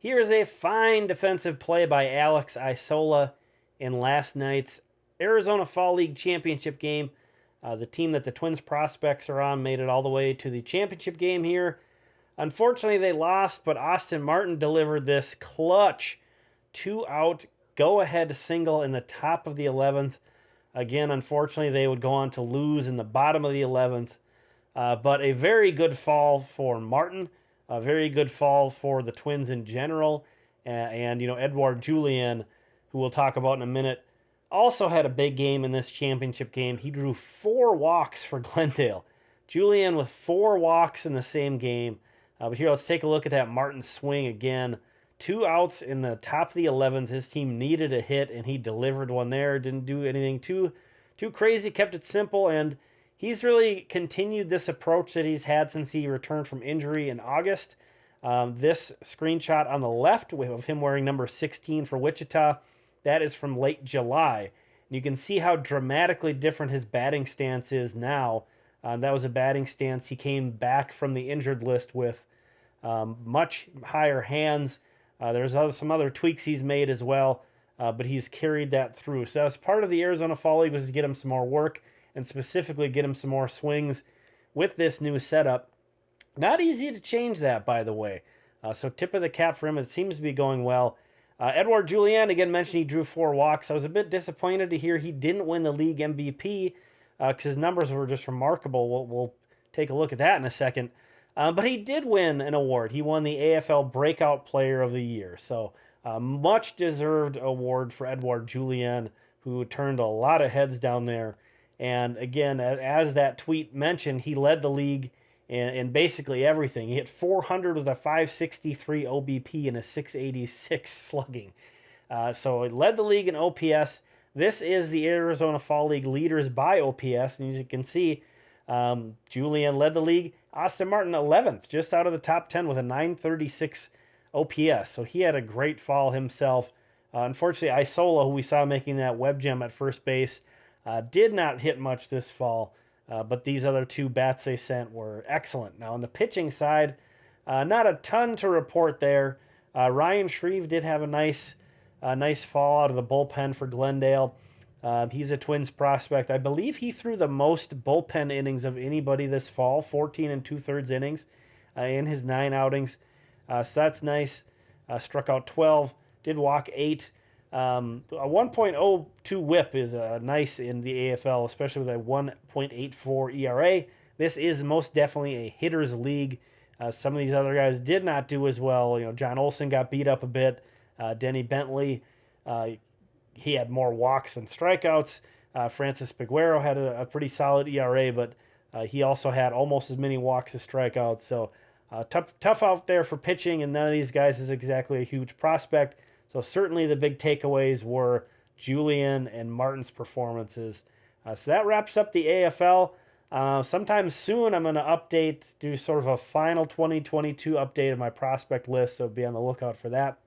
Here is a fine defensive play by Alex Isola in last night's Arizona Fall League Championship game. The team that the Twins prospects are on made it all the way to the championship game here. Unfortunately, they lost, but Austin Martin delivered this clutch 2-out go-ahead single in the top of the 11th. Again, unfortunately, they would go on to lose in the bottom of the 11th. But a very good fall for Martin, a very good fall for the Twins in general. And Edouard Julien, who we'll talk about in a minute, also had a big game in this championship game. He drew 4 walks for Glendale. Julien with 4 walks in the same game. But here, let's take a look at that Martin swing again. 2 outs in the top of the 11th. His team needed a hit, and he delivered one there. Didn't do anything too crazy, kept it simple, and he's really continued this approach that he's had since he returned from injury in August. This screenshot on the left of him wearing number 16 for Wichita, that is from late July. And you can see how dramatically different his batting stance is now. That was a batting stance he came back from the injured list with. Much higher hands. There's some other tweaks he's made as well, but he's carried that through. So as part of the Arizona Fall League was to get him some more work and specifically get him some more swings with this new setup. Not easy to change that, by the way. So tip of the cap for him. It seems to be going well. Edouard Julien, again, mentioned he drew 4 walks. I was a bit disappointed to hear he didn't win the league MVP because his numbers were just remarkable. We'll take a look at that in a second. But he did win an award. He won the AFL Breakout Player of the Year. So much deserved award for Edouard Julien, who turned a lot of heads down there. And again, as that tweet mentioned, he led the league in basically everything. He hit 400 with a 563 OBP and a 686 slugging. So he led the league in OPS. This is the Arizona Fall League leaders by OPS. And as you can see, Julien led the league. Austin Martin 11th, just out of the top 10 with a 936 OPS. So he had a great fall himself. Unfortunately, Isola, who we saw making that web gem at first base, did not hit much this fall. But these other 2 bats they sent were excellent. Now, on the pitching side, not a ton to report there. Ryan Shreve did have a nice fall out of the bullpen for Glendale. He's a Twins prospect. I believe he threw the most bullpen innings of anybody this fall, 14 2/3 innings in his 9 outings. So that's nice. Struck out 12, did walk 8. A 1.02 whip is nice in the AFL, especially with a 1.84 ERA. This is most definitely a hitter's league. Some of these other guys did not do as well. John Olsen got beat up a bit. Denny Bentley, he had more walks than strikeouts. Francis Piguero had a pretty solid ERA, but he also had almost as many walks as strikeouts. So tough out there for pitching, and none of these guys is exactly a huge prospect. So certainly the big takeaways were Julien and Martin's performances. So that wraps up the AFL. Sometime soon I'm going to do sort of a final 2022 update of my prospect list, so be on the lookout for that.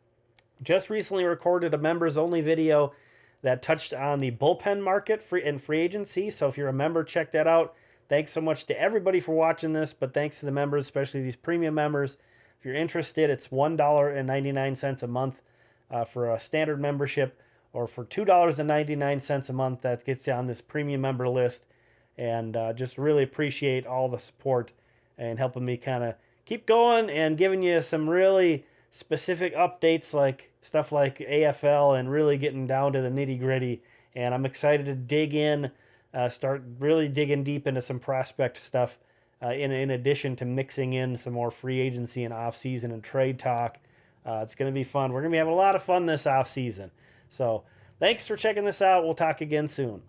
Just recently recorded a members-only video that touched on the bullpen market and free agency. So if you're a member, check that out. Thanks so much to everybody for watching this, but thanks to the members, especially these premium members. If you're interested, it's $1.99 a month for a standard membership, or for $2.99 a month, that gets you on this premium member list. And just really appreciate all the support and helping me kind of keep going and giving you some really specific updates, like stuff like AFL, and really getting down to the nitty gritty. And I'm excited to dig in, start really digging deep into some prospect stuff in addition to mixing in some more free agency and off-season and trade talk. It's going to be fun. We're going to be having a lot of fun this off-season. So thanks for checking this out. We'll talk again soon.